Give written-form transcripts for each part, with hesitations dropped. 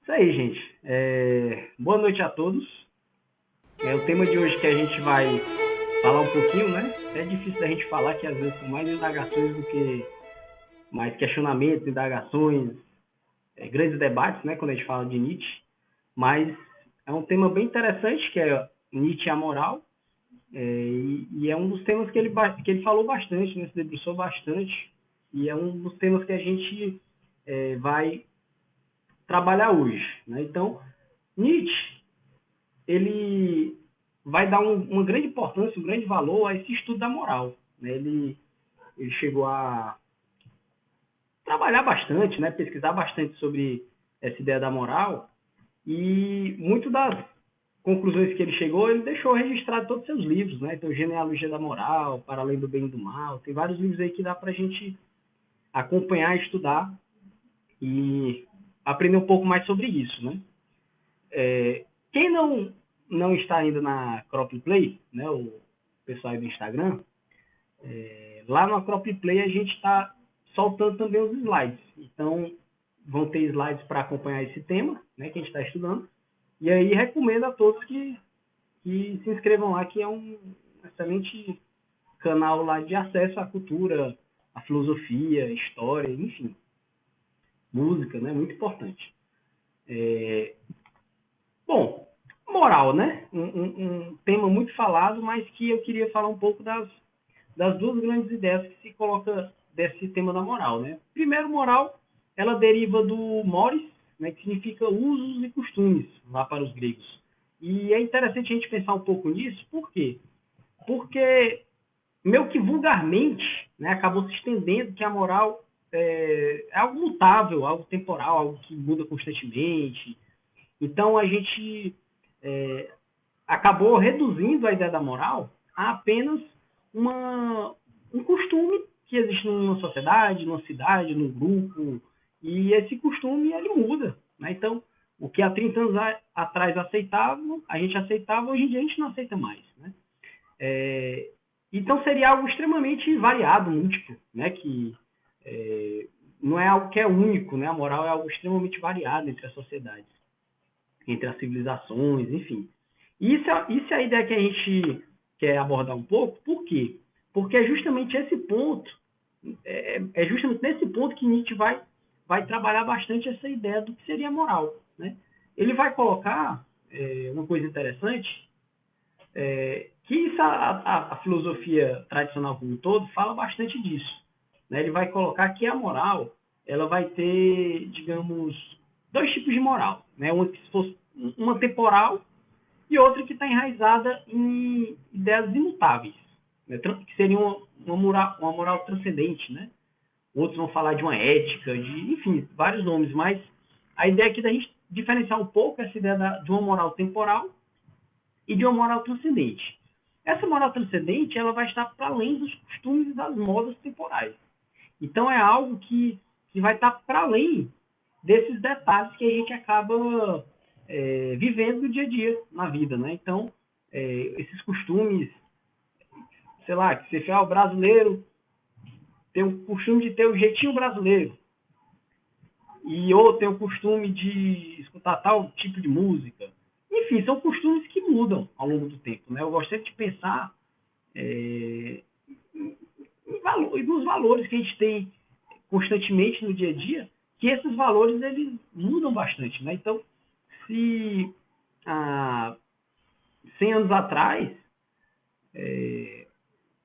Isso aí, gente. Boa noite a todos. O tema de hoje que a gente vai falar um pouquinho, né? É difícil da gente falar que às vezes são mais indagações do que mais questionamentos, indagações, grandes debates, né? Quando a gente fala de Nietzsche. Mas é um tema bem interessante que é Nietzsche e a moral. E é um dos temas que ele falou bastante, né? Se debruçou bastante. E é um dos temas que a gente vai trabalhar hoje, né? Então, Nietzsche ele vai dar uma grande importância, um grande valor a esse estudo da moral, né? Ele chegou a trabalhar bastante, né? Pesquisar bastante sobre essa ideia da moral e muito das conclusões que ele chegou, ele deixou registrado todos os seus livros, né? Então, Genealogia da Moral, Para Além do Bem e do Mal, tem vários livros aí que dá para a gente acompanhar, estudar e aprender um pouco mais sobre isso, né? Quem não está ainda na Crop Play, né, o pessoal aí do Instagram, lá no Crop Play a gente está soltando também os slides. Então, vão ter slides para acompanhar esse tema, né, que a gente está estudando. E aí recomendo a todos que se inscrevam lá, que é um excelente canal lá de acesso à cultura, à filosofia, história, enfim, música, né, muito importante. Bom, moral, né? Um tema muito falado, mas que eu queria falar um pouco das duas grandes ideias que se coloca desse tema da moral, né? Primeiro, moral, ela deriva do mores, né, que significa usos e costumes, lá para os gregos. E é interessante a gente pensar um pouco nisso, por quê? Porque, meio que vulgarmente, né, acabou se estendendo que a moral é algo mutável, algo temporal, algo que muda constantemente. Então, a gente acabou reduzindo a ideia da moral a apenas um costume que existe numa sociedade, numa cidade, num grupo, e esse costume ele muda, né? Então, o que há 30 anos atrás a gente aceitava, hoje em dia a gente não aceita mais, né? Então seria algo extremamente variado, múltiplo, né? Que não é algo que é único, né? A moral é algo extremamente variado entre as sociedades, entre as civilizações, enfim. Isso é a ideia que a gente quer abordar um pouco. Por quê? Porque é justamente esse ponto, é justamente nesse ponto que Nietzsche vai trabalhar bastante essa ideia do que seria moral, né? Ele vai colocar uma coisa interessante, que isso a filosofia tradicional como um todo fala bastante disso, né? Ele vai colocar que a moral ela vai ter, digamos, dois tipos de moral, né? Uma temporal e outra que está enraizada em ideias imutáveis, né? Que seria uma moral transcendente, né? Outros vão falar de uma ética, enfim, vários nomes, mas a ideia aqui da gente diferenciar um pouco essa ideia de uma moral temporal e de uma moral transcendente. Essa moral transcendente ela vai estar para além dos costumes e das modas temporais. Então é algo que vai estar para além desses detalhes que a gente acaba vivendo no dia a dia, na vida, né? Então, esses costumes, sei lá, que você fala, o brasileiro tem o costume de ter o jeitinho brasileiro, e ou tem o costume de escutar tal tipo de música. Enfim, são costumes que mudam ao longo do tempo, né? Eu gosto sempre de pensar nos valores que a gente tem constantemente no dia a dia, que esses valores eles mudam bastante, né? Então, se há 100 anos atrás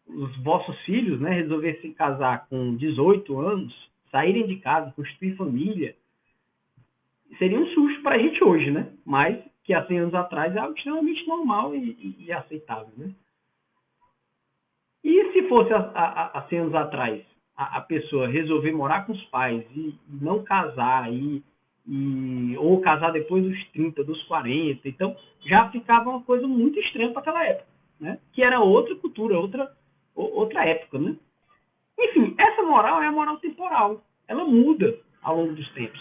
os vossos filhos, né, resolvessem casar com 18 anos, saírem de casa, constituir família, seria um susto para a gente hoje, né? Mas que há 100 anos atrás é algo extremamente normal e aceitável, né? E se fosse há 100 anos atrás a pessoa resolver morar com os pais e não casar, ou casar depois dos 30, dos 40, então já ficava uma coisa muito extrema para aquela época, né? Que era outra cultura, outra época, né? Enfim, essa moral é a moral temporal. Ela muda ao longo dos tempos.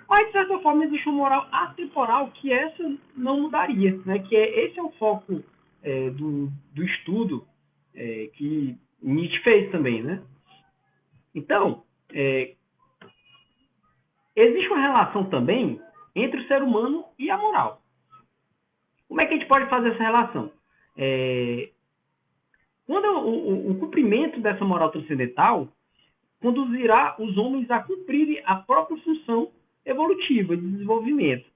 Mas, de certa forma, existe uma moral atemporal que essa não mudaria, né? Que esse é o foco do estudo que Nietzsche fez também, né? Então, existe uma relação também entre o ser humano e a moral. Como é que a gente pode fazer essa relação? Quando o cumprimento dessa moral transcendental conduzirá os homens a cumprirem a própria função evolutiva de desenvolvimento,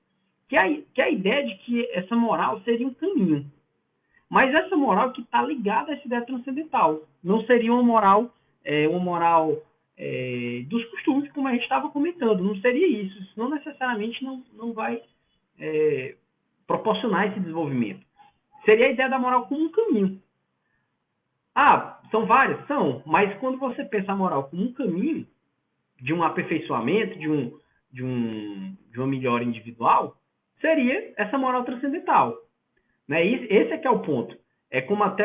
que é a ideia de que essa moral seria um caminho. Mas essa moral que está ligada a essa ideia transcendental. Não seria uma moral, dos costumes, como a gente estava comentando. Não seria isso. Isso não necessariamente não vai proporcionar esse desenvolvimento. Seria a ideia da moral como um caminho. São várias? São. Mas quando você pensa a moral como um caminho de um aperfeiçoamento, de uma melhora individual, seria essa moral transcendental. Né? Esse é que é o ponto. É como até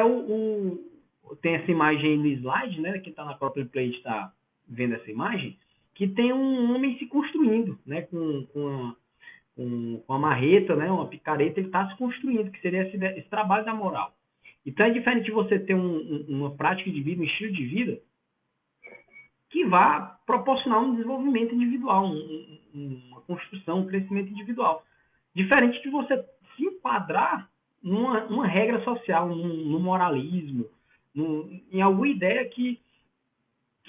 tem essa imagem aí no slide, né? Quem está na própria play está vendo essa imagem, que tem um homem se construindo, né? Com a marreta, né? Uma picareta, ele está se construindo, que seria esse trabalho da moral. Então é diferente de você ter uma prática de vida, um estilo de vida, que vá proporcionar um desenvolvimento individual, uma construção, um crescimento individual. Diferente de você se enquadrar numa regra social, no moralismo, em alguma ideia que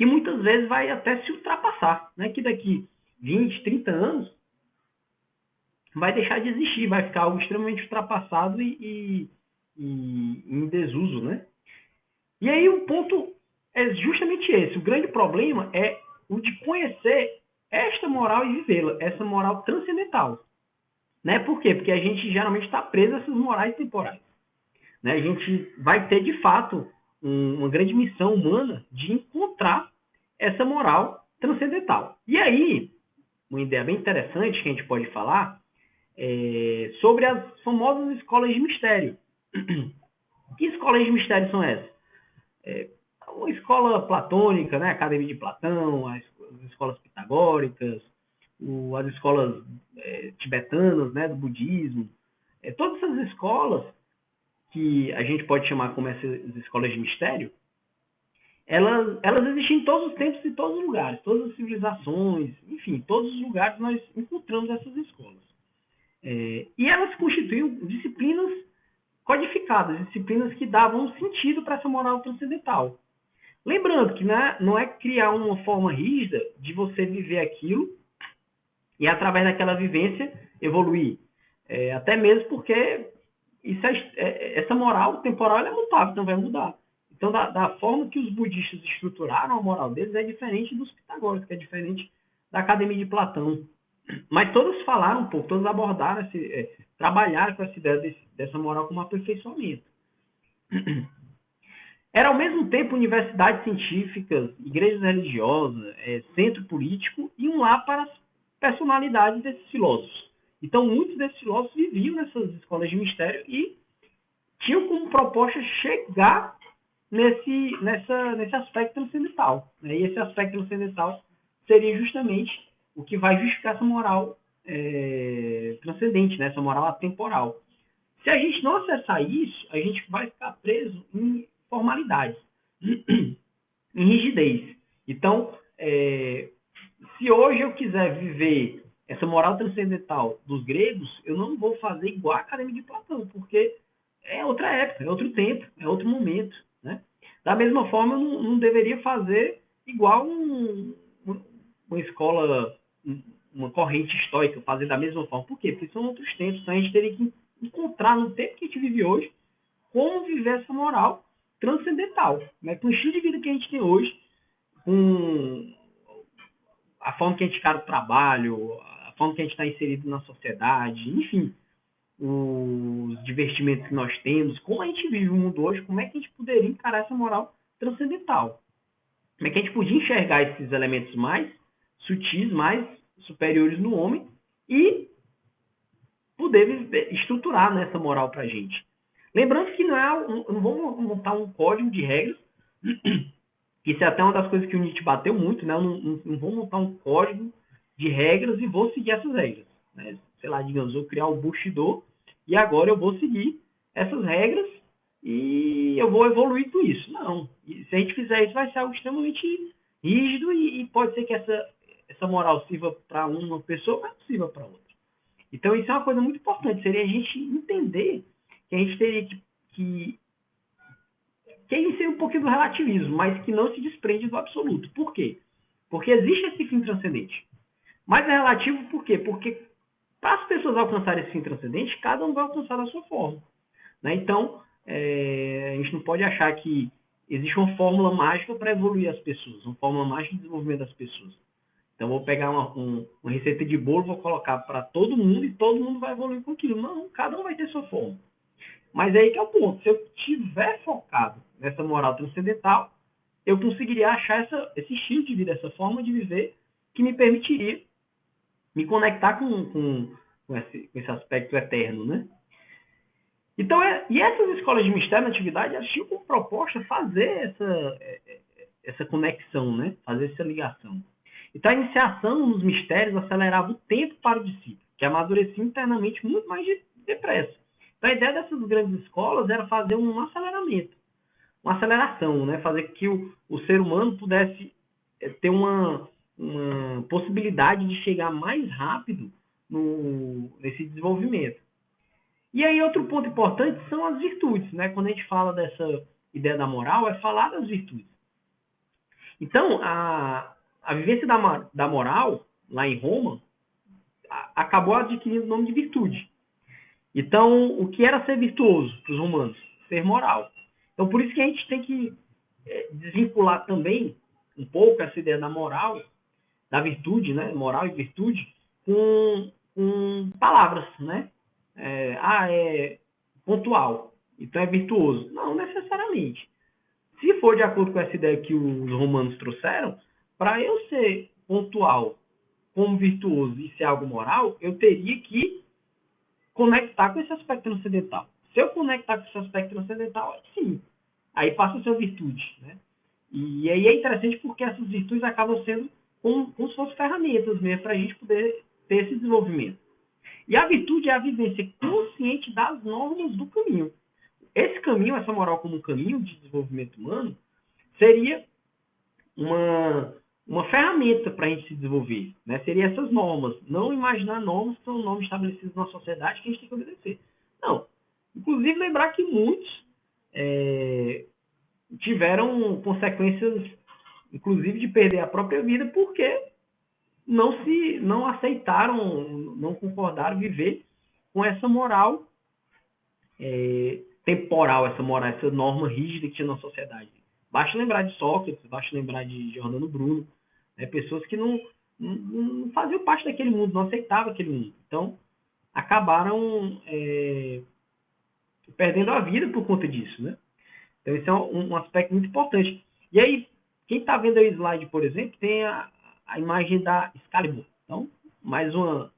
muitas vezes vai até se ultrapassar, né? Que daqui 20, 30 anos vai deixar de existir, vai ficar algo extremamente ultrapassado e em desuso, né? E aí o ponto é justamente esse. O grande problema é o de conhecer esta moral e vivê-la, essa moral transcendental. Né? Por quê? Porque a gente geralmente está preso a essas morais temporais. Né? A gente vai ter, de fato, uma grande missão humana de encontrar essa moral transcendental. E aí, uma ideia bem interessante que a gente pode falar é sobre as famosas escolas de mistério. Que escolas de mistério são essas? Uma escola platônica, né? A Academia de Platão, as escolas pitagóricas, as escolas tibetanas, né? Do budismo. Todas essas escolas, que a gente pode chamar como essas escolas de mistério, elas existem em todos os tempos e todos os lugares, todas as civilizações, enfim, todos os lugares nós encontramos essas escolas. E elas constituíam disciplinas codificadas, disciplinas que davam sentido para essa moral transcendental. Lembrando que não é criar uma forma rígida de você viver aquilo e, através daquela vivência, evoluir. Até mesmo porque essa moral temporal é mutável, então vai mudar. Então, da forma que os budistas estruturaram a moral deles é diferente dos pitagóricos, que é diferente da Academia de Platão. Mas todos falaram um pouco, todos abordaram, trabalharam com essa ideia dessa moral como aperfeiçoamento. Era, ao mesmo tempo, universidades científicas, igrejas religiosas, centro político e um lar para as personalidades desses filósofos. Então, muitos desses filósofos viviam nessas escolas de mistério e tinham como proposta chegar nesse aspecto transcendental. Né? E esse aspecto transcendental seria justamente o que vai justificar essa moral transcendente, né? Essa moral atemporal. Se a gente não acessar isso, a gente vai ficar preso em formalidades, em rigidez. Então, se hoje eu quiser viver essa moral transcendental dos gregos, eu não vou fazer igual a Academia de Platão, porque é outra época, é outro tempo, é outro momento. Né? Da mesma forma, eu não deveria fazer igual uma escola, uma corrente histórica, fazer da mesma forma. Por quê? Porque são outros tempos, então a gente teria que encontrar no tempo que a gente vive hoje como viver essa moral transcendental. Né? Com o estilo de vida que a gente tem hoje, com a forma que a gente encara o trabalho, a forma que a gente está inserido na sociedade, enfim, os divertimentos que nós temos, como a gente vive o mundo hoje, como é que a gente poderia encarar essa moral transcendental? Como é que a gente podia enxergar esses elementos mais sutis, mais superiores no homem e poder estruturar nessa moral para a gente? Lembrando que não vamos montar um código de regras, isso é até uma das coisas que o Nietzsche bateu muito, né? Eu não vou montar um código de regras e vou seguir essas regras. Né? Sei lá, digamos, eu criar o Bushido e agora eu vou seguir essas regras e eu vou evoluir com isso. Não. E se a gente fizer isso, vai ser algo extremamente rígido e pode ser que essa moral sirva para uma pessoa, mas não sirva para outra. Então, isso é uma coisa muito importante, seria a gente entender que a gente teria que isso é um pouquinho do relativismo, mas que não se desprende do absoluto. Por quê? Porque existe esse fim transcendente. Mas é relativo por quê? Porque para as pessoas alcançarem esse fim transcendente, cada um vai alcançar da sua forma. Né? Então, a gente não pode achar que existe uma fórmula mágica para evoluir as pessoas, uma fórmula mágica de desenvolvimento das pessoas. Então, vou pegar uma receita de bolo, vou colocar para todo mundo e todo mundo vai evoluir com aquilo. Não, cada um vai ter sua forma. Mas é aí que é o ponto. Se eu estiver focado nessa moral transcendental, eu conseguiria achar esse estilo de vida, essa forma de viver que me permitiria me conectar com esse aspecto eterno, né? Então, e essas escolas de mistério na atividade, elas tinham como proposta fazer essa conexão, né? Fazer essa ligação. Então, a iniciação nos mistérios acelerava o tempo para o discípulo, que amadurecia internamente muito mais depressa. Então, a ideia dessas grandes escolas era fazer um aceleramento, uma aceleração, né? Fazer que o ser humano pudesse ter uma possibilidade de chegar mais rápido nesse desenvolvimento. E aí, outro ponto importante são as virtudes, né? Quando a gente fala dessa ideia da moral, é falar das virtudes. Então, a vivência da moral, lá em Roma, acabou adquirindo o nome de virtude. Então, o que era ser virtuoso para os romanos? Ser moral. Então, por isso que a gente tem que desvincular também um pouco essa ideia da moral, da virtude, né? Moral e virtude, com palavras, né? É pontual, então é virtuoso. Não necessariamente. Se for de acordo com essa ideia que os romanos trouxeram, para eu ser pontual como virtuoso e ser algo moral, eu teria que conectar com esse aspecto transcendental. Se eu conectar com esse aspecto transcendental, sim, aí passa a ser virtude. Né? E aí é interessante porque essas virtudes acabam sendo como se fossem ferramentas mesmo para a gente poder ter esse desenvolvimento. E a virtude é a vivência consciente das normas do caminho. Esse caminho, essa moral como um caminho de desenvolvimento humano, seria uma ferramenta para a gente se desenvolver. Né? Seria essas normas. Não imaginar normas que são normas estabelecidas na sociedade que a gente tem que obedecer. Não. Inclusive, lembrar que muitos tiveram consequências, inclusive, de perder a própria vida porque não aceitaram, não concordaram viver com essa moral temporal, essa norma rígida que tinha na sociedade. Basta lembrar de Sócrates, basta lembrar de Giordano Bruno, né? Pessoas que não faziam parte daquele mundo, não aceitavam aquele mundo. Então, acabaram perdendo a vida por conta disso. Né? Então, esse é um aspecto muito importante. E aí, quem está vendo aí o slide, por exemplo, tem a imagem da Excalibur. Então, mais uma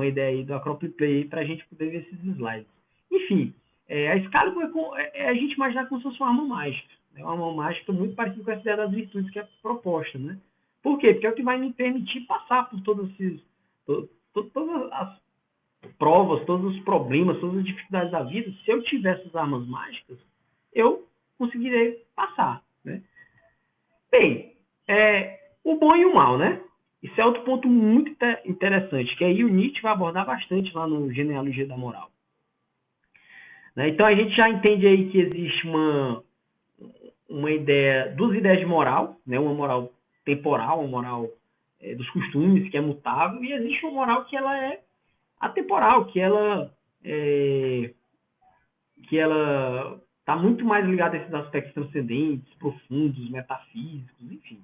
ideia aí do Acropolis Play para a gente poder ver esses slides. Enfim, a Excalibur é a gente imaginar como se fosse uma arma mágica. É uma arma mágica muito parecida com essa ideia das virtudes que é proposta. Né? Por quê? Porque é o que vai me permitir passar por todas as provas, todos os problemas, todas as dificuldades da vida. Se eu tiver essas armas mágicas, eu conseguirei passar. Né? Bem, o bom e o mal, né? Isso é outro ponto muito interessante, que aí o Nietzsche vai abordar bastante lá no Genealogia da Moral. Né? Então a gente já entende aí que existe uma ideia, duas ideias de moral, né? Uma moral temporal, uma moral dos costumes, que é mutável, e existe uma moral que ela é atemporal, que ela está muito mais ligada a esses aspectos transcendentes, profundos, metafísicos, enfim.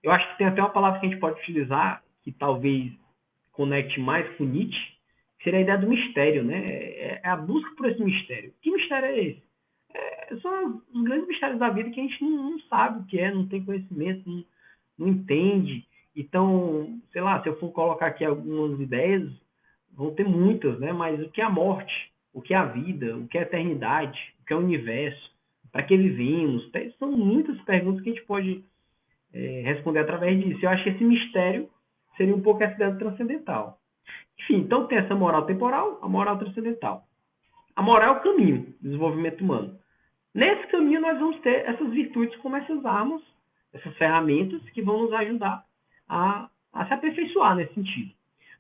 Eu acho que tem até uma palavra que a gente pode utilizar, que talvez conecte mais com Nietzsche, que seria a ideia do mistério, né? É a busca por esse mistério. Que mistério é esse? São os grandes mistérios da vida que a gente não sabe o que é, não tem conhecimento, não entende. Então, sei lá, se eu for colocar aqui algumas ideias, vão ter muitas, né? Mas o que é a morte? O que é a vida? O que é a eternidade? O que é o universo? Para que vivemos? São muitas perguntas que a gente pode responder através disso. Eu acho que esse mistério seria um pouco essa ideia transcendental. Enfim, então tem essa moral temporal, a moral transcendental. A moral é o caminho do desenvolvimento humano. Nesse caminho nós vamos ter essas virtudes como essas armas, essas ferramentas que vão nos ajudar a se aperfeiçoar nesse sentido.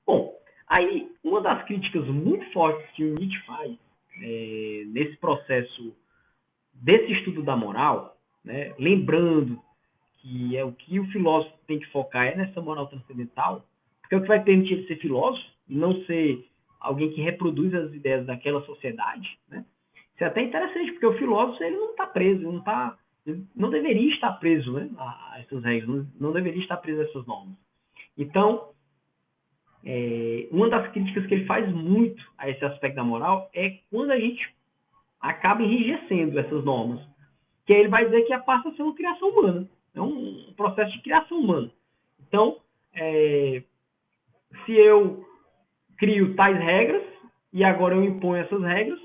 Bom, Aí, uma das críticas muito fortes que o Nietzsche faz nesse processo desse estudo da moral, né, lembrando que é o que o filósofo tem que focar é nessa moral transcendental, porque é o que vai permitir ele ser filósofo e não ser alguém que reproduz as ideias daquela sociedade, né? Isso é até interessante, porque o filósofo ele não está preso, ele não deveria estar preso, né, a essas regras, não deveria estar preso a essas normas. Então, uma das críticas que ele faz muito a esse aspecto da moral é quando a gente acaba enrijecendo essas normas, que aí ele vai dizer que passa a ser uma criação humana, é um processo de criação humana. Então, se eu crio tais regras e agora eu imponho essas regras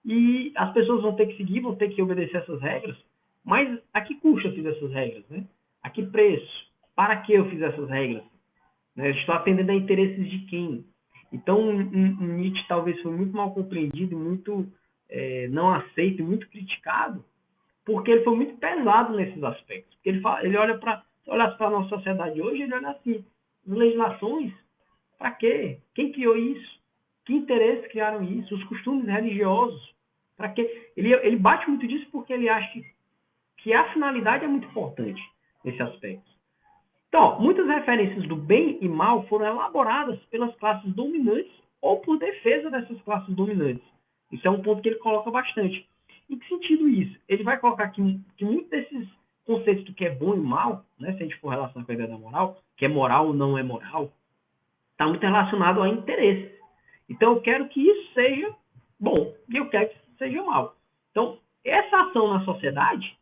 e as pessoas vão ter que seguir, vão ter que obedecer essas regras, mas a que custo eu fiz essas regras, né? A que preço? Para que eu fiz essas regras? Né? Estou atendendo a interesses de quem? Então, Nietzsche talvez foi muito mal compreendido, muito não aceito, muito criticado, porque ele foi muito pesado nesses aspectos. Porque ele olha para a nossa sociedade hoje, ele olha assim, legislações, para quê? Quem criou isso? Que interesses criaram isso? Os costumes religiosos, para quê? Ele bate muito disso porque ele acha que a finalidade é muito importante nesse aspecto. Então, muitas referências do bem e mal foram elaboradas pelas classes dominantes ou por defesa dessas classes dominantes. Isso é um ponto que ele coloca bastante. Em que sentido isso? Ele vai colocar que muitos desses conceitos do que é bom e mal, né, se a gente for relacionar com a ideia da moral, que é moral ou não é moral, está muito relacionado a interesses. Então, eu quero que isso seja bom e eu quero que isso seja mal. Então, essa ação na sociedade,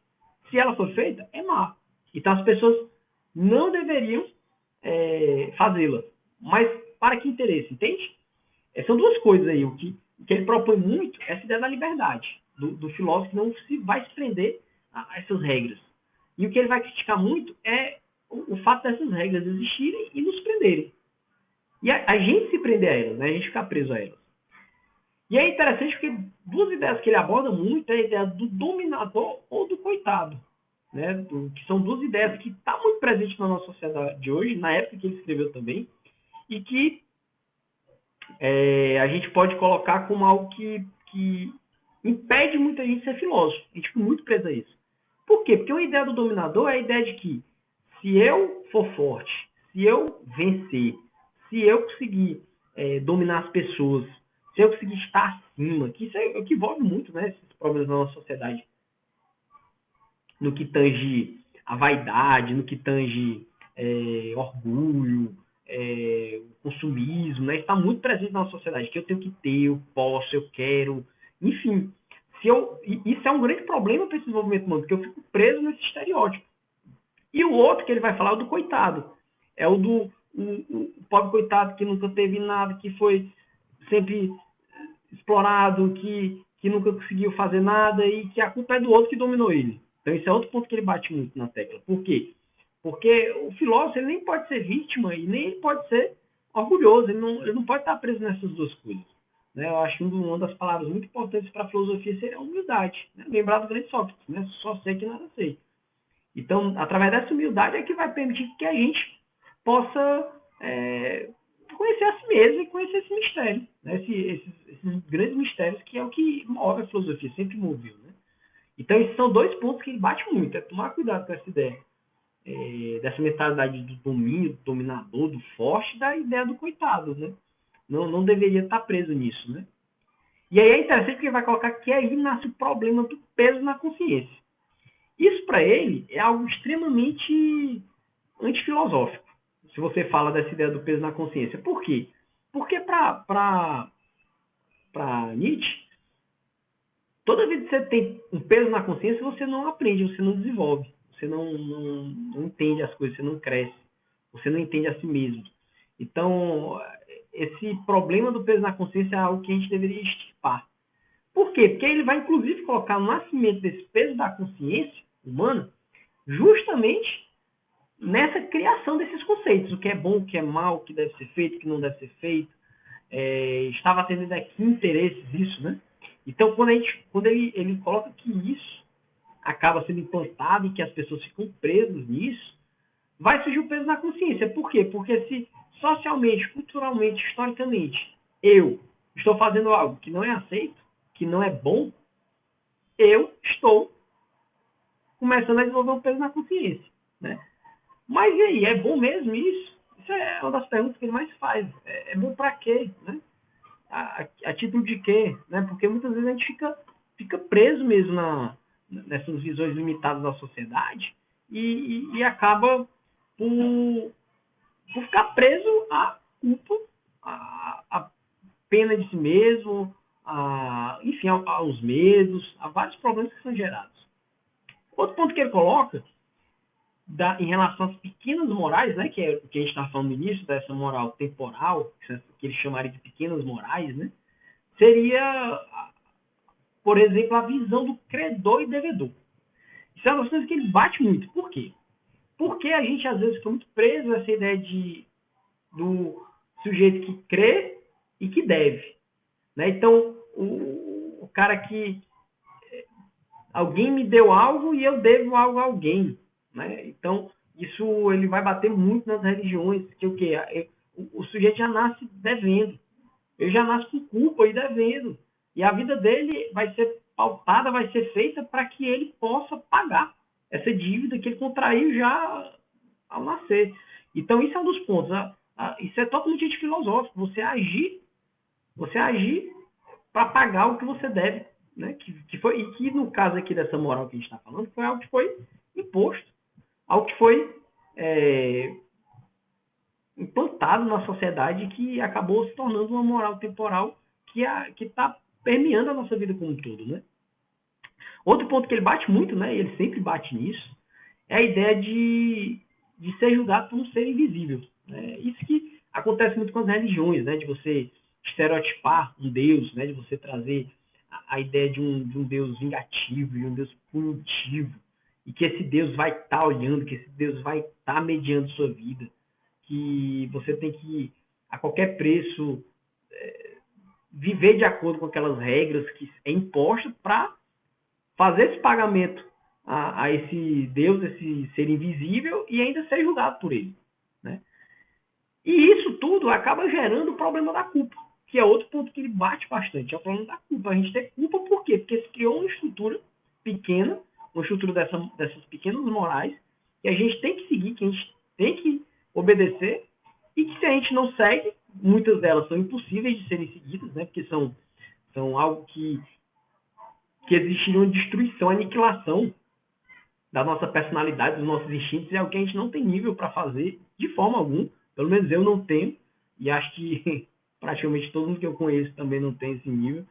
se ela for feita, é má. Então, as pessoas não deveriam fazê-la. Mas para que interesse, entende? São duas coisas aí. O que ele propõe muito é essa ideia da liberdade, do filósofo que não vai se prender a essas regras. E o que ele vai criticar muito é o fato dessas regras existirem e nos prenderem. E a gente se prender a elas, né? A gente ficar preso a elas. E é interessante porque duas ideias que ele aborda muito é a ideia do dominador ou do coitado. Né? Que são duas ideias que estão muito presentes na nossa sociedade de hoje, na época que ele escreveu também, e que a gente pode colocar como algo que impede muita gente de ser filósofo. A gente fica muito preso a isso. Por quê? Porque a ideia do dominador é a ideia de que se eu for forte, se eu vencer, se eu conseguir dominar as pessoas, se eu conseguir estar acima, que isso é o que envolve muito, né, esses problemas na nossa sociedade, no que tange a vaidade, no que tange orgulho, consumismo, né? Está muito presente na nossa sociedade, que eu tenho que ter, eu posso, eu quero, enfim. Isso é um grande problema para esse desenvolvimento humano, porque eu fico preso nesse estereótipo. E o outro que ele vai falar é o do coitado. É o do o pobre coitado que nunca teve nada, que foi sempre explorado, que nunca conseguiu fazer nada e que a culpa é do outro que dominou ele. Então, esse é outro ponto que ele bate muito na tecla. Por quê? Porque o filósofo ele nem pode ser vítima e nem ele pode ser orgulhoso. Ele não pode estar preso nessas duas coisas. Né? Eu acho que uma das palavras muito importantes para a filosofia seria a humildade. Né? Lembrar do grande Sócrates. Né? Só sei que nada sei. Então, através dessa humildade é que vai permitir que a gente possa conhecer a si mesmo e conhecer esse mistério. Né? Esses grandes mistérios que é o que move a filosofia, sempre moveu. Né? Então, esses são dois pontos que ele bate muito. É tomar cuidado com essa ideia dessa mentalidade do domínio, do dominador, do forte, da ideia do coitado. Né? Não deveria estar preso nisso. Né? E aí é interessante porque ele vai colocar que aí nasce o problema do peso na consciência. Isso, para ele, é algo extremamente antifilosófico, se você fala dessa ideia do peso na consciência. Por quê? Porque para Nietzsche, toda vez que você tem um peso na consciência, você não aprende, você não desenvolve, você não entende as coisas, você não cresce, você não entende a si mesmo. Então, esse problema do peso na consciência é algo que a gente deveria extirpar. Por quê? Porque ele vai, inclusive, colocar o nascimento desse peso da consciência humana justamente nessa criação desses conceitos. O que é bom, o que é mal, o que deve ser feito, o que não deve ser feito. Estava atendendo a que interesses isso, né? Então, quando ele coloca que isso acaba sendo implantado e que as pessoas ficam presas nisso, vai surgir o peso na consciência. Por quê? Porque se socialmente, culturalmente, historicamente, eu estou fazendo algo que não é aceito, que não é bom, eu estou começando a desenvolver um peso na consciência, né? Mas e aí, é bom mesmo isso? Isso é uma das perguntas que ele mais faz. É bom para quê, né? A título de quê, né? Porque muitas vezes a gente fica preso mesmo nessas visões limitadas da sociedade e acaba por ficar preso à culpa, à pena de si mesmo, enfim, aos medos, a vários problemas que são gerados. Outro ponto que ele coloca em relação às pequenas morais, né, que é o que a gente está falando no início, dessa moral temporal, que ele chamaria de pequenas morais, né, seria, por exemplo, a visão do credor e devedor. Isso é uma das coisas que ele bate muito. Por quê? Porque a gente, às vezes, fica muito preso a essa ideia do sujeito que crê e que deve. Né? Então, o cara que alguém me deu algo e eu devo algo a alguém. Né? Então, isso ele vai bater muito nas religiões, que o quê? O sujeito já nasce devendo. Ele já nasce com culpa e devendo. E a vida dele vai ser pautada, vai ser feita para que ele possa pagar essa dívida que ele contraiu já ao nascer. Então, isso é um dos pontos. Isso é totalmente antifilosófico. Você agir para pagar o que você deve. Né? E que, no caso aqui dessa moral que a gente está falando, foi algo que foi imposto. Algo que foi implantado na sociedade que acabou se tornando uma moral temporal que está permeando a nossa vida como um todo, né? Outro ponto que ele bate muito, né? E ele sempre bate nisso, é a ideia de ser julgado por um ser invisível. Né? Isso que acontece muito com as religiões, né? De você estereotipar um Deus, né? De você trazer a ideia de um Deus vingativo, de um Deus punitivo, e que esse Deus vai estar olhando, que esse Deus vai estar mediando sua vida, que você tem que, a qualquer preço, viver de acordo com aquelas regras que é imposto para fazer esse pagamento a esse Deus, esse ser invisível, e ainda ser julgado por ele. Né? E isso tudo acaba gerando o problema da culpa, que é outro ponto que ele bate bastante, é o problema da culpa. A gente tem culpa por quê? Porque se criou uma estrutura pequena, uma estrutura dessas pequenas morais, que a gente tem que seguir, que a gente tem que obedecer, e que se a gente não segue, muitas delas são impossíveis de serem seguidas, né? Porque são algo que existiria uma destruição, aniquilação da nossa personalidade, dos nossos instintos, é algo que a gente não tem nível para fazer de forma alguma. Pelo menos eu não tenho, e acho que praticamente todo mundo que eu conheço também não tem esse nível.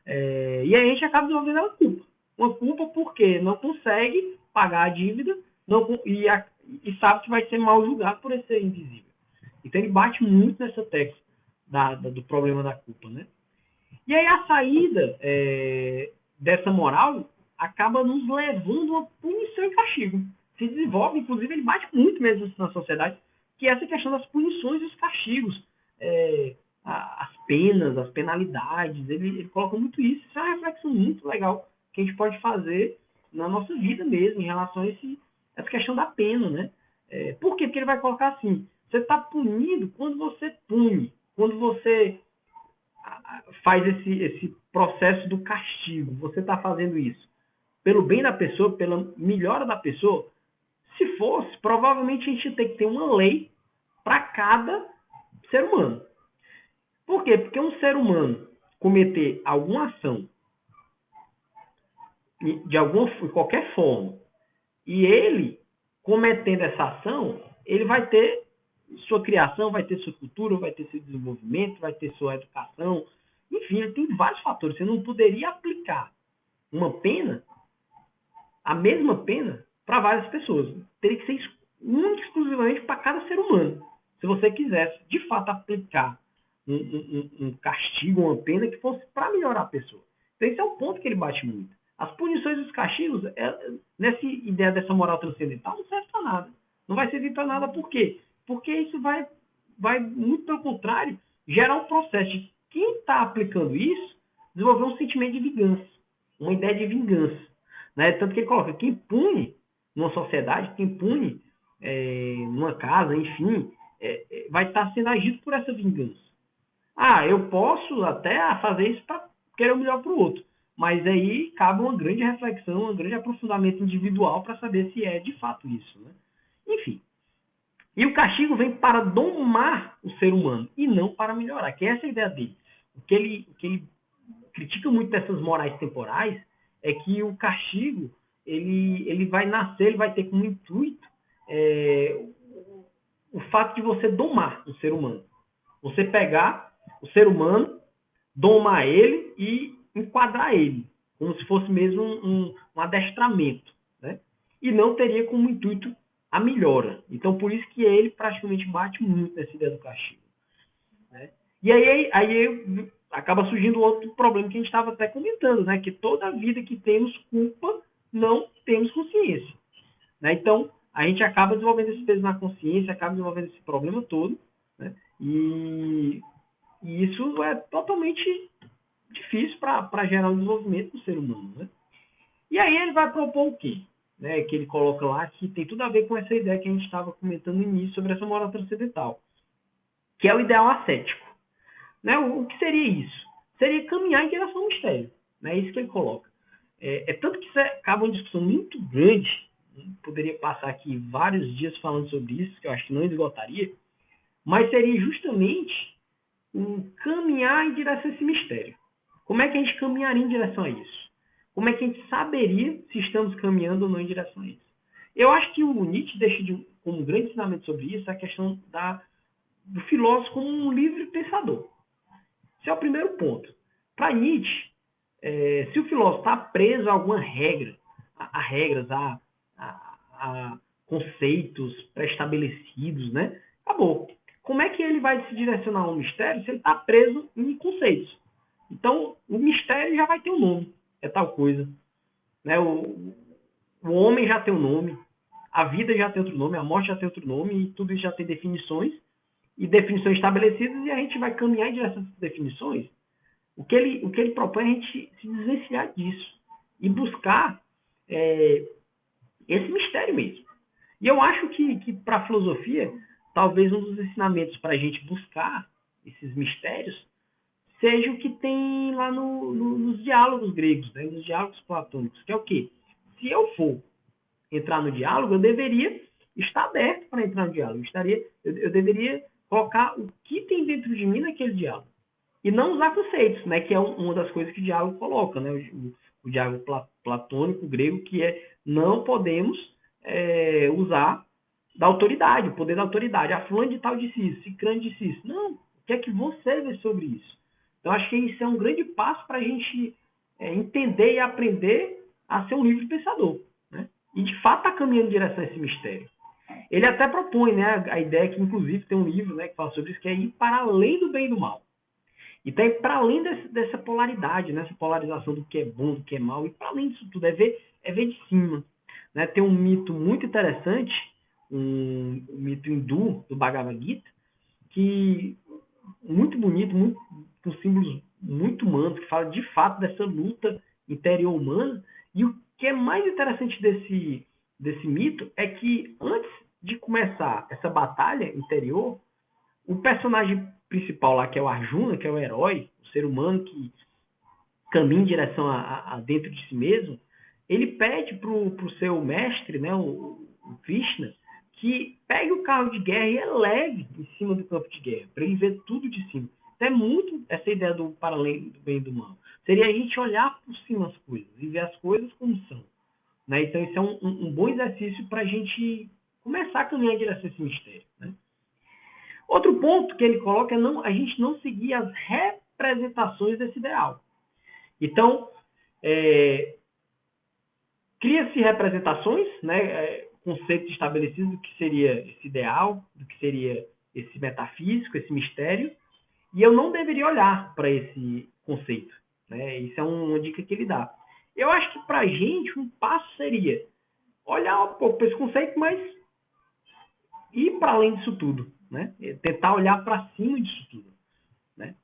E aí a gente acaba desenvolvendo uma culpa. Uma culpa porque não consegue pagar a dívida e sabe que vai ser mal julgado por esse ser invisível. Então ele bate muito nessa tecla do problema da culpa, né? E aí a saída dessa moral acaba nos levando a punição e castigo. Se desenvolve, inclusive ele bate muito mesmo na sociedade, que é essa questão das punições e os castigos. As penas, as penalidades, ele coloca muito isso. Isso é uma reflexão muito legal que a gente pode fazer na nossa vida mesmo, em relação a essa questão da pena, né? Por quê? Porque ele vai colocar assim, você está punido quando você pune, quando você faz esse processo do castigo. Você está fazendo isso pelo bem da pessoa, pela melhora da pessoa. Se fosse, provavelmente a gente tem que ter uma lei para cada ser humano. Por quê? Porque um ser humano cometer alguma ação de qualquer forma, e ele cometendo essa ação, ele vai ter sua criação, vai ter sua cultura, vai ter seu desenvolvimento, vai ter sua educação, enfim, ele tem vários fatores. Você não poderia aplicar uma pena, a mesma pena, para várias pessoas. Teria que ser única e exclusivamente para cada ser humano. Se você quisesse, de fato, aplicar um castigo, uma pena que fosse para melhorar a pessoa. Então, esse é o ponto que ele bate muito. As punições e os castigos, nessa ideia dessa moral transcendental, não serve para nada. Não vai servir para nada. Por quê? Porque isso vai, muito pelo contrário, gerar um processo de quem está aplicando isso desenvolver um sentimento de vingança, uma ideia de vingança. Né? Tanto que ele coloca, quem pune numa sociedade, quem pune numa casa, enfim, vai estar sendo agido por essa vingança. Eu posso até fazer isso para querer o melhor para o outro, mas aí cabe uma grande reflexão, um grande aprofundamento individual para saber se é de fato isso, né? Enfim. E o castigo vem para domar o ser humano e não para melhorar, que é essa a ideia dele. O que ele critica muito dessas morais temporais é que o castigo ele vai nascer, ele vai ter como intuito o fato de você domar o ser humano. Você pegar o ser humano, domar ele e enquadrar ele, como se fosse mesmo um adestramento, né? E não teria como intuito a melhora. Então, por isso que ele praticamente bate muito nessa ideia do castigo, né? E aí acaba surgindo outro problema que a gente estava até comentando, né? Que toda vida que temos culpa, não temos consciência, né? Então, a gente acaba desenvolvendo esse peso na consciência, acaba desenvolvendo esse problema todo, né? E isso é totalmente difícil para gerar um desenvolvimento do ser humano, né? E aí ele vai propor o quê? Né, que ele coloca lá, que tem tudo a ver com essa ideia que a gente estava comentando no início sobre essa moral transcendental, que é o ideal ascético. Né? O que seria isso? Seria caminhar em direção ao mistério. Né? É isso que ele coloca. Tanto que isso acaba uma discussão muito grande, poderia passar aqui vários dias falando sobre isso, que eu acho que não esgotaria, mas seria justamente um caminhar em direção a esse mistério. Como é que a gente caminharia em direção a isso? Como é que a gente saberia se estamos caminhando ou não em direção a isso? Eu acho que o Nietzsche deixa como um grande ensinamento sobre isso a questão do filósofo como um livre pensador. Esse é o primeiro ponto. Para Nietzsche, se o filósofo está preso a alguma regra, a regras, a conceitos pré-estabelecidos, né? Acabou. Como é que ele vai se direcionar ao mistério se ele está preso em conceitos? Então, o mistério já vai ter um nome. É tal coisa. Né? O homem já tem um nome, a vida já tem outro nome, a morte já tem outro nome, e tudo isso já tem definições, e definições estabelecidas, e a gente vai caminhar em direção a essas definições. O que ele propõe é a gente se desvencilhar disso e buscar esse mistério mesmo. E eu acho que para a filosofia, talvez um dos ensinamentos para a gente buscar esses mistérios seja o que tem lá nos diálogos gregos, né? Nos diálogos platônicos, que é o quê? Se eu for entrar no diálogo, eu deveria estar aberto para entrar no diálogo. Eu deveria colocar o que tem dentro de mim naquele diálogo. E não usar conceitos, né? Que é uma das coisas que o diálogo coloca, né? O diálogo platônico grego, que não podemos usar da autoridade, o poder da autoridade. A fulano de tal disse isso, ciclano disse isso. Não, o que é que você vê sobre isso? Então, acho que isso é um grande passo para a gente entender e aprender a ser um livre pensador, né? E, de fato, está caminhando em direção a esse mistério. Ele até propõe, né, a ideia que, inclusive, tem um livro, né, que fala sobre isso, que é ir para além do bem e do mal. E tá para além dessa polaridade, né, essa polarização do que é bom, do que é mal, e para além disso tudo, é ver de cima. Né? Tem um mito muito interessante, um mito hindu, do Bhagavad Gita, que muito bonito, com símbolos muito humanos, que fala de fato dessa luta interior humana. E o que é mais interessante desse mito é que antes de começar essa batalha interior, o personagem principal lá, que é o Arjuna, que é o herói, o ser humano que caminha em direção a dentro de si mesmo, ele pede pro seu mestre, né, o Krishna, que pegue o carro de guerra e eleve em cima do campo de guerra, para ele ver tudo de cima. Então é muito essa ideia do para além do bem e do mal. Seria a gente olhar por cima as coisas e ver as coisas como são. Né? Então isso é um bom exercício para a gente começar a caminhar em direção a esse mistério. Né? Outro ponto que ele coloca é a gente não seguir as representações desse ideal. Então, cria-se representações, né, conceitos estabelecidos do que seria esse ideal, do que seria esse metafísico, esse mistério, e eu não deveria olhar para esse conceito. Né? Isso é uma dica que ele dá. Eu acho que para a gente um passo seria olhar um pouco para esse conceito, mas ir para além disso tudo. Né? Tentar olhar para cima disso tudo. Né?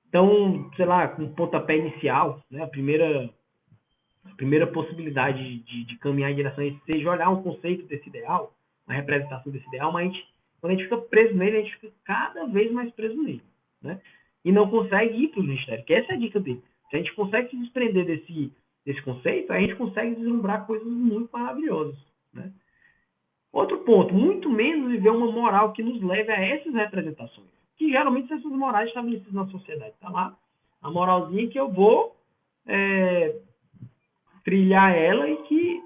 Então, sei lá, com o pontapé inicial, né, a primeira possibilidade de caminhar em direção a isso seja olhar um conceito desse ideal, uma representação desse ideal, mas a gente Quando a gente fica preso nele, a gente fica cada vez mais preso nele, né? E não consegue ir para os mistérios, que essa é a dica dele. Se a gente consegue se desprender desse conceito, a gente consegue deslumbrar coisas muito maravilhosas, né? Outro ponto, muito menos viver uma moral que nos leve a essas representações, que geralmente são essas morais estabelecidas na sociedade. Está lá a moralzinha que eu vou trilhar ela e que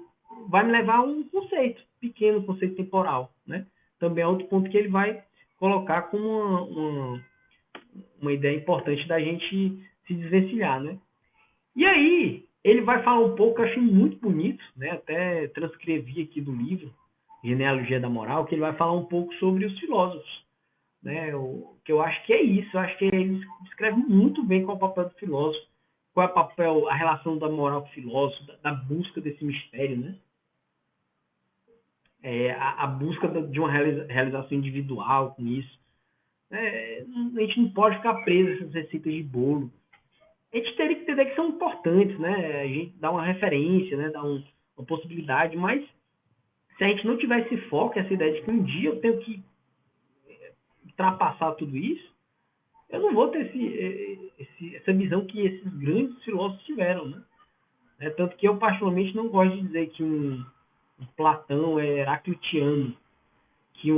vai me levar a um conceito, pequeno conceito temporal, né? Também é outro ponto que ele vai colocar como uma ideia importante da gente se desvencilhar, né? E aí, ele vai falar um pouco, eu achei muito bonito, né? Até transcrevi aqui do livro, Genealogia da Moral, que ele vai falar um pouco sobre os filósofos, né? Que eu acho que é isso, eu acho que ele descreve muito bem qual é o papel do filósofo, qual é o papel, a relação da moral com o filósofo, da busca desse mistério, né? A busca de uma realização individual com isso. A gente não pode ficar preso a essas receitas de bolo. A gente teria que entender que são importantes, né? A gente dá uma referência, né? Dá uma possibilidade, mas se a gente não tiver esse foco, essa ideia de que um dia eu tenho que ultrapassar tudo isso, eu não vou ter essa visão que esses grandes filósofos tiveram, né? Tanto que eu particularmente não gosto de dizer que um Platão é heraclitiano, que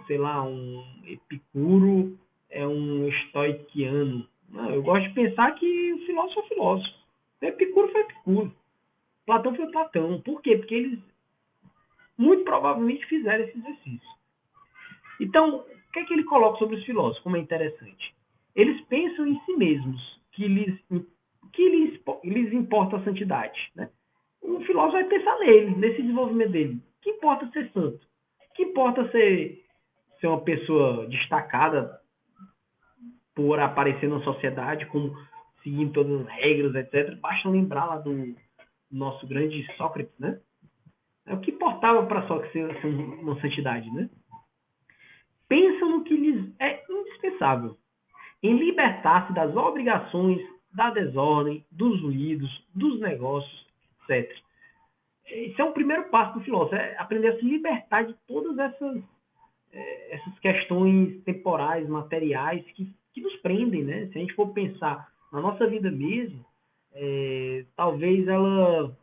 sei lá, um Epicuro é um estoiquiano. Não, eu gosto de pensar que o filósofo é filósofo. Epicuro foi Epicuro. Platão foi Platão. Por quê? Porque eles muito provavelmente fizeram esse exercício. Então, o que é que ele coloca sobre os filósofos? Como é interessante. Eles pensam em si mesmos, lhes importa a santidade. Né? Um filósofo vai pensar nele, nesse desenvolvimento dele. O que importa ser santo? O que importa ser uma pessoa destacada por aparecer na sociedade, como seguindo todas as regras, etc. Basta lembrar lá do nosso grande Sócrates, né? É o que importava para Sócrates ser uma santidade, né? Pensam no que lhes é indispensável, em libertar-se das obrigações, da desordem, dos ruídos, dos negócios, etc. Esse é o primeiro passo do filósofo, é aprender a se libertar de todas essas questões temporais, materiais que nos prendem, né? Se a gente for pensar na nossa vida mesmo, talvez ela...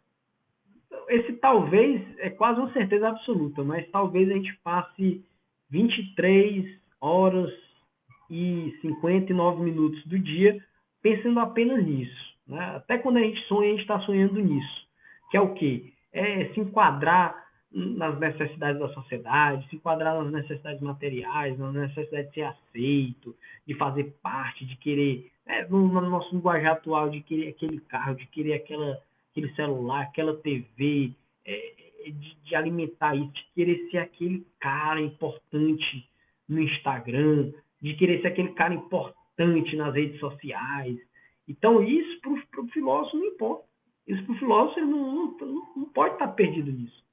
Esse talvez é quase uma certeza absoluta, mas talvez a gente passe 23 horas e 59 minutos do dia pensando apenas nisso. Né? Até quando a gente sonha, a gente está sonhando nisso. Que é o quê? É se enquadrar nas necessidades da sociedade, se enquadrar nas necessidades materiais, na necessidade de ser aceito, de fazer parte, de querer, no nosso linguajar atual, de querer aquele carro, de querer aquele celular, aquela TV, de alimentar isso, de querer ser aquele cara importante no Instagram, de querer ser aquele cara importante nas redes sociais. Então, isso para o filósofo não importa. Isso para o filósofo ele não pode estar perdido nisso.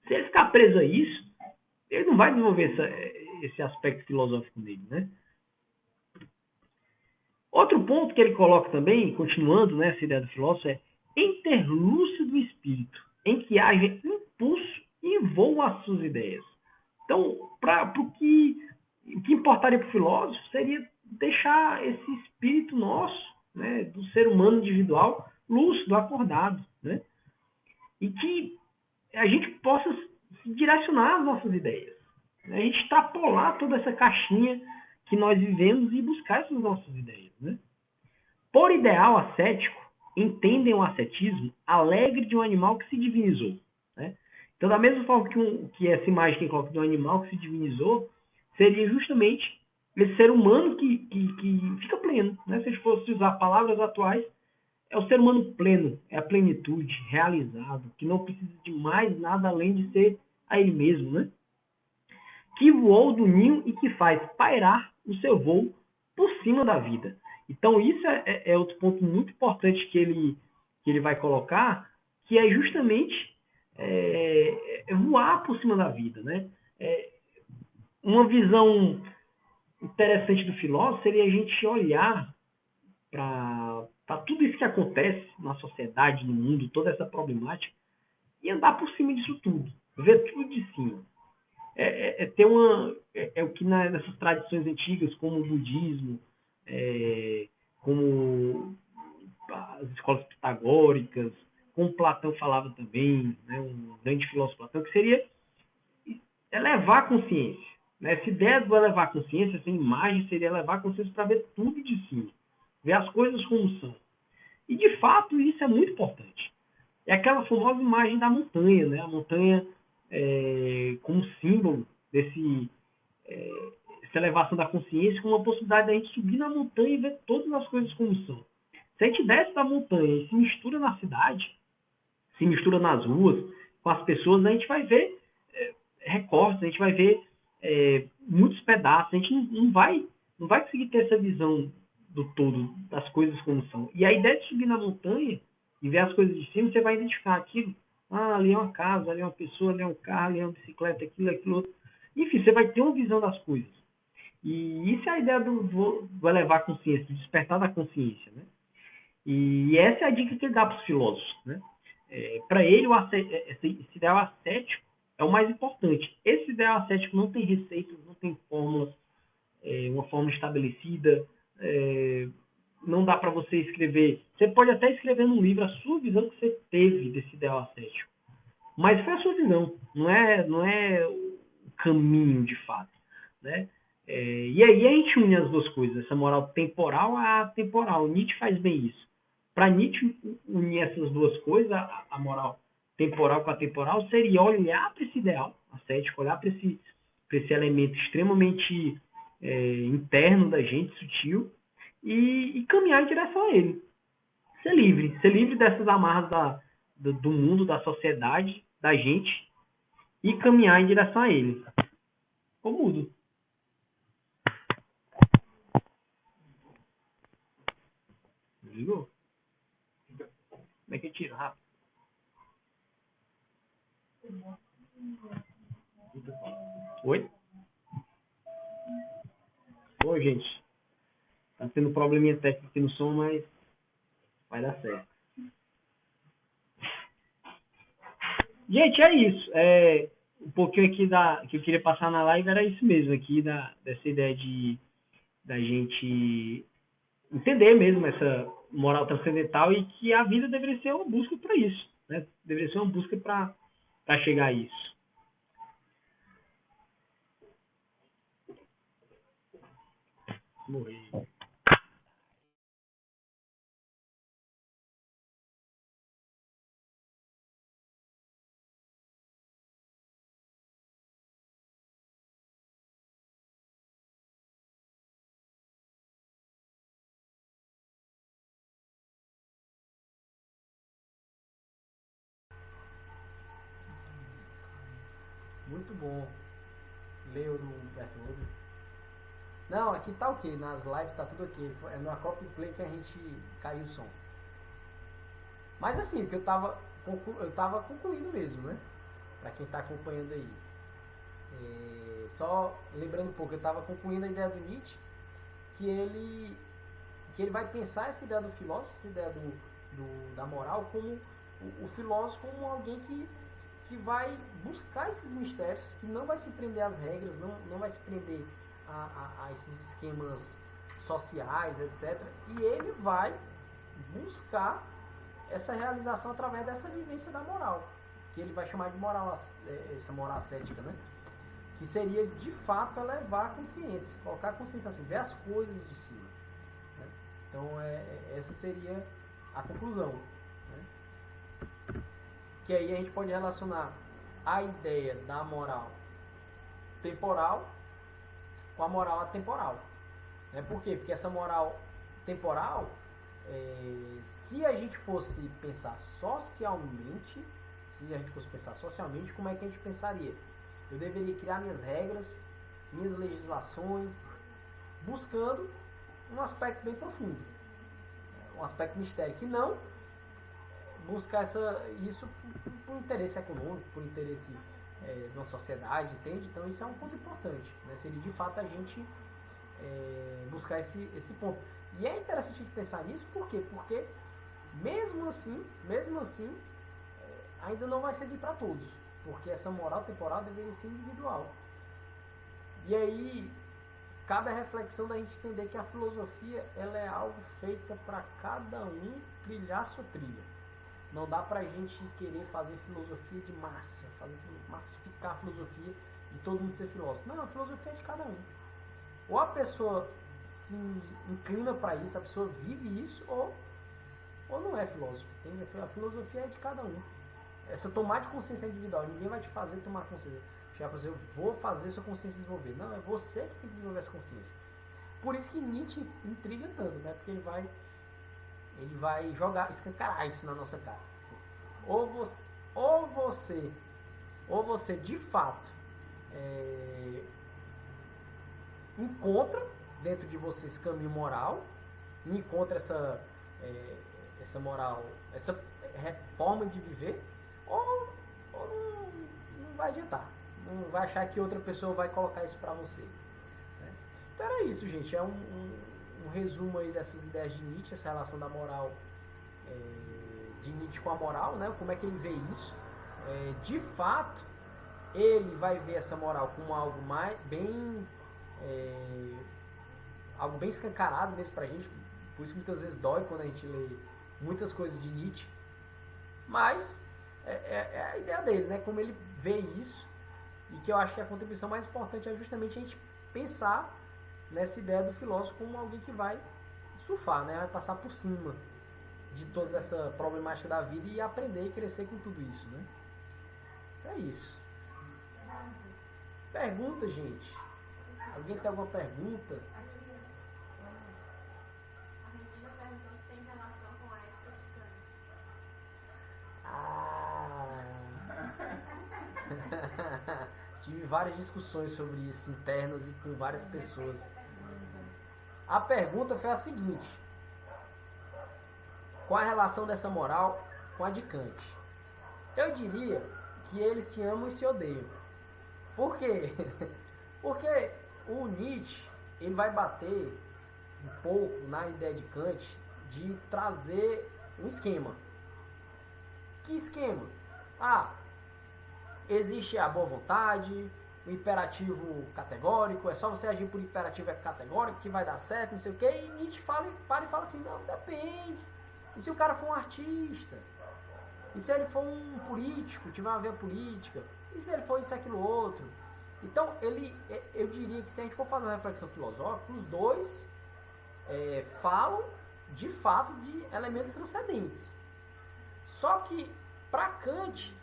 Se ele ficar preso a isso, ele não vai desenvolver esse aspecto filosófico dele, né? Outro ponto que ele coloca também, continuando nessa ideia do filósofo, é interlúcio do espírito, em que haja impulso e voo às suas ideias. Então, o que importaria para o filósofo seria deixar esse espírito nosso, né, do ser humano individual, lúcido, acordado, né? E que a gente possa direcionar as nossas ideias. A gente extrapolar toda essa caixinha que nós vivemos e buscar essas nossas ideias, né? Por ideal ascético, entendem o ascetismo alegre de um animal que se divinizou. Né? Então, da mesma forma que essa imagem que coloca de um animal que se divinizou, seria justamente esse ser humano que fica pleno. Né? Se a gente fosse usar palavras atuais, é o ser humano pleno, é a plenitude, realizado, que não precisa de mais nada além de ser a ele mesmo. Né? Que voou do ninho e que faz pairar o seu voo por cima da vida. Então, isso é outro ponto muito importante que ele vai colocar, que é justamente voar por cima da vida. Né? Uma visão interessante do filósofo seria a gente olhar para tudo isso que acontece na sociedade, no mundo, toda essa problemática, e andar por cima disso tudo, ver tudo de cima. ter uma... o que nessas tradições antigas, como o budismo, como as escolas pitagóricas, como Platão falava também, né, um grande filósofo Platão, que seria elevar a consciência. Né? Essa ideia do elevar a consciência, essa imagem, seria elevar a consciência para ver tudo de cima, ver as coisas como são. E, de fato, isso é muito importante. É aquela famosa imagem da montanha, né? A montanha como símbolo dessa elevação da consciência, com uma possibilidade da gente subir na montanha e ver todas as coisas como são. Se a gente desce da montanha e se mistura na cidade, se mistura nas ruas, com as pessoas, a gente vai ver recortes, a gente vai ver muitos pedaços, a gente não vai conseguir ter essa visão do todo, das coisas como são. E a ideia de subir na montanha e ver as coisas de cima, você vai identificar aquilo. Ali é uma casa, ali é uma pessoa, ali é um carro, ali é uma bicicleta, aquilo outro. Enfim, você vai ter uma visão das coisas. E isso é a ideia do elevar a consciência, do despertar da consciência. Né? E essa é a dica que ele dá para os filósofos. Né? Para ele, esse ideal ascético é o mais importante. Esse ideal ascético não tem receita, não tem fórmula, uma forma estabelecida, não dá para você escrever. Você pode até escrever num livro a sua visão que você teve desse ideal ascético, mas foi a sua visão, não é o caminho de fato, né? E aí a gente une as duas coisas, essa moral temporal a atemporal. Nietzsche faz bem isso. Para Nietzsche, unir essas duas coisas, a moral temporal com a atemporal, seria olhar para esse ideal ascético, olhar para esse elemento extremamente interno da gente, sutil, e caminhar em direção a ele. Ser livre dessas amarras do mundo, da sociedade, da gente, e caminhar em direção a ele. Ficou mudo. Ligou? Como é que tira? Rápido. Oi? Oi, gente. Tá tendo um probleminha técnico aqui no som, mas vai dar certo. Gente, é isso. Um pouquinho aqui que eu queria passar na live era isso mesmo, aqui, dessa ideia da gente entender mesmo essa moral transcendental e que a vida deveria ser uma busca para isso. Né? Deveria ser uma busca para chegar a isso. Morri. Muito bom. Leu do Humberto Lobo. Não, aqui tá ok. Nas lives tá tudo ok. É no copy play que a gente caiu o som. Mas assim, porque eu tava concluindo mesmo, né? Pra quem tá acompanhando aí. Só lembrando um pouco, eu tava concluindo a ideia do Nietzsche, que ele vai pensar essa ideia do filósofo, essa ideia da moral, como o filósofo como alguém que vai buscar esses mistérios, que não vai se prender às regras, não vai se prender a esses esquemas sociais, etc. E ele vai buscar essa realização através dessa vivência da moral, que ele vai chamar de moral, essa moral ascética, né? Que seria de fato elevar a consciência, colocar a consciência assim, ver as coisas de cima. Né? Então essa seria a conclusão. Né? Que aí a gente pode relacionar a ideia da moral temporal com a moral atemporal. Né? Por quê? Porque essa moral temporal, se a gente fosse pensar socialmente, como é que a gente pensaria? Eu deveria criar minhas regras, minhas legislações, buscando um aspecto bem profundo, um aspecto mistério, que não buscar isso por interesse econômico, por interesse de uma sociedade, entende? Então isso é um ponto importante, né? Seria de fato a gente buscar esse ponto. E é interessante a gente pensar nisso, por quê? Porque mesmo assim, ainda não vai servir para todos, porque essa moral temporal deveria ser individual. E aí, cabe a reflexão da gente entender que a filosofia ela é algo feita para cada um trilhar sua trilha. Não dá pra gente querer fazer filosofia de massa, massificar a filosofia e todo mundo ser filósofo. Não, a filosofia é de cada um. Ou a pessoa se inclina para isso, a pessoa vive isso, ou não é filósofo. Entende? A filosofia é de cada um. Essa tomar de consciência individual, ninguém vai te fazer tomar consciência. Chegar para você, eu vou fazer sua consciência desenvolver. Não, é você que tem que desenvolver essa consciência. Por isso que Nietzsche intriga tanto, né? Porque ele vai jogar, escancarar isso na nossa cara. Ou você de fato encontra dentro de você esse caminho moral, encontra essa moral, essa forma de viver, ou não vai adiantar. Não vai achar que outra pessoa vai colocar isso pra você. Né? Então era isso, gente. É um resumo aí dessas ideias de Nietzsche, essa relação da moral, de Nietzsche com a moral, né? Como é que ele vê isso. De fato, ele vai ver essa moral como algo algo bem escancarado mesmo pra gente. Por isso que muitas vezes dói quando a gente lê muitas coisas de Nietzsche. Mas é a ideia dele, né? Como ele vê isso. E que eu acho que a contribuição mais importante é justamente a gente pensar nessa ideia do filósofo como alguém que vai surfar, né? Vai passar por cima de toda essa problemática da vida e aprender e crescer com tudo isso, né? Então é isso. Pergunta, gente. Alguém tem alguma pergunta? A Regina perguntou se tem relação com a ética de Kant. Tive várias discussões sobre isso internas e com várias pessoas. A pergunta foi a seguinte: qual a relação dessa moral com a de Kant? Eu diria que eles se amam e se odeiam. Por quê? Porque o Nietzsche ele vai bater um pouco na ideia de Kant de trazer um esquema. Que esquema? Existe a boa vontade, o imperativo categórico, é só você agir por imperativo categórico que vai dar certo, não sei o quê. E Nietzsche para e fala assim, não, depende. E se o cara for um artista? E se ele for um político, tiver uma veia política? E se ele for isso, aquilo, outro? Então, eu diria que se a gente for fazer uma reflexão filosófica, os dois falam, de fato, de elementos transcendentes. Só que, para Kant,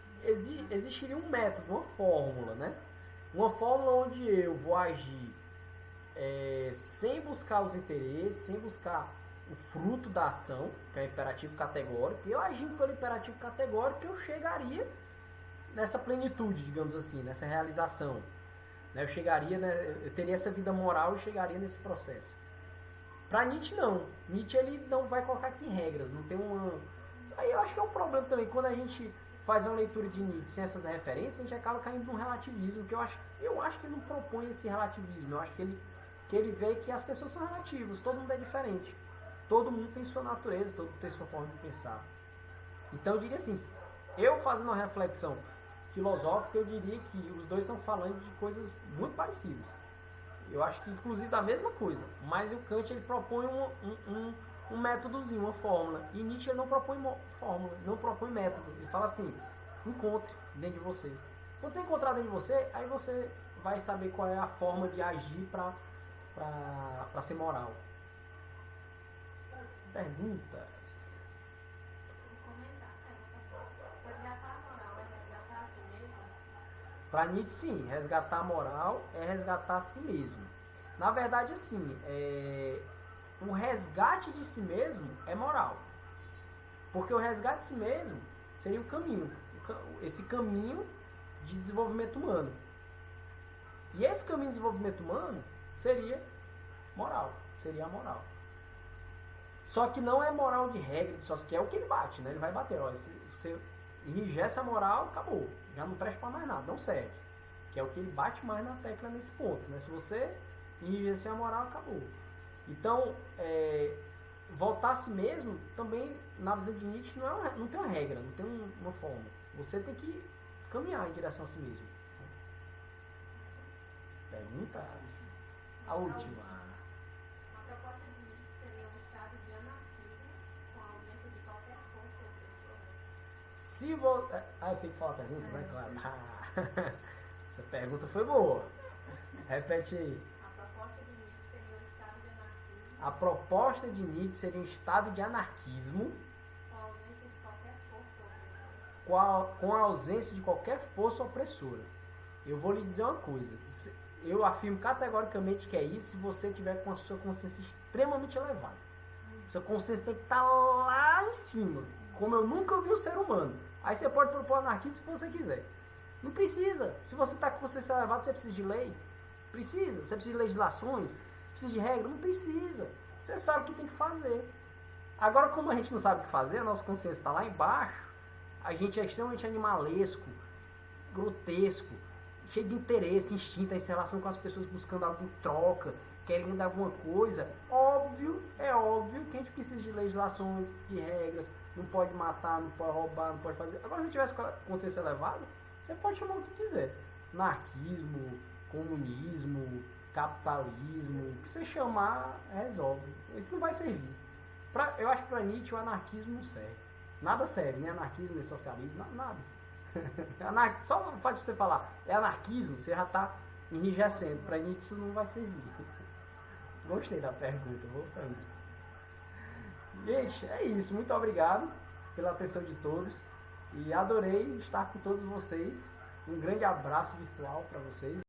existiria um método, uma fórmula, né? Uma fórmula onde eu vou agir sem buscar os interesses, sem buscar o fruto da ação, que é o imperativo categórico. E eu agindo pelo imperativo categórico, eu chegaria nessa plenitude, digamos assim, nessa realização. Eu chegaria, eu teria essa vida moral e chegaria nesse processo. Para Nietzsche, não. Nietzsche ele não vai colocar que tem regras, não tem uma... Aí eu acho que é um problema também, quando a gente faz uma leitura de Nietzsche sem essas referências, a gente acaba caindo num relativismo, que eu acho que ele não propõe esse relativismo. Eu acho que ele vê que as pessoas são relativas, todo mundo é diferente. Todo mundo tem sua natureza, todo mundo tem sua forma de pensar. Então eu diria assim, eu fazendo uma reflexão filosófica, eu diria que os dois estão falando de coisas muito parecidas. Eu acho que inclusive da mesma coisa, mas o Kant ele propõe um métodozinho, uma fórmula, e Nietzsche não propõe fórmula, não propõe método. Ele fala assim, encontre dentro de você. Quando você encontrar dentro de você, aí você vai saber qual é a forma de agir para ser moral. Perguntas? Resgatar a moral é resgatar a si mesmo? Para Nietzsche, sim. Resgatar a moral é resgatar a si mesmo. Na verdade, assim, o resgate de si mesmo é moral. Porque o resgate de si mesmo seria o caminho. Esse caminho de desenvolvimento humano. E esse caminho de desenvolvimento humano seria moral. Seria a moral. Só que não é moral de regra, só que é o que ele bate, né? Ele vai bater, ó, se você enrijece a moral, acabou. Já não presta pra mais nada, não serve. Que é o que ele bate mais na tecla nesse ponto, né? Se você enrijecer a moral, acabou. Então, voltar a si mesmo, também, na visão de Nietzsche, não tem uma regra, não tem uma forma. Você tem que caminhar em direção a si mesmo. Perguntas. A última. A proposta de Nietzsche seria um estado de anarquismo com a ausência de qualquer força opressora. Se você... eu tenho que falar a pergunta, né? Claro. Essa pergunta foi boa. Repete aí. A proposta de Nietzsche seria um estado de anarquismo A proposta de Nietzsche seria um estado de anarquismo com a ausência de qualquer força opressora. com a ausência de qualquer força opressora. Eu vou lhe dizer uma coisa. Eu afirmo categoricamente que é isso se você tiver com a sua consciência extremamente elevada. Sua consciência tem que estar lá em cima, como eu nunca vi o ser humano. Aí você pode propor anarquismo se você quiser. Não precisa. Se você está com consciência elevada, você precisa de lei? Precisa. Você precisa de legislações? Você precisa de regra? Não precisa. Você sabe o que tem que fazer. Agora, como a gente não sabe o que fazer, a nossa consciência está lá embaixo, a gente é extremamente animalesco, grotesco, cheio de interesse, instinto, em relação com as pessoas buscando alguma troca, querendo alguma coisa. É óbvio que a gente precisa de legislações, de regras, não pode matar, não pode roubar, não pode fazer. Agora, se tivesse consciência elevada, você pode chamar o que quiser. Anarquismo, comunismo, capitalismo, o que você chamar, resolve. Isso não vai servir. Eu acho que para Nietzsche o anarquismo não serve. Nada serve, nem anarquismo, nem socialismo, nada. Só o fato de você falar é anarquismo, você já está enrijecendo. Para Nietzsche isso não vai servir. Gostei da pergunta, vou perguntar. Gente, é isso. Muito obrigado pela atenção de todos. E adorei estar com todos vocês. Um grande abraço virtual para vocês.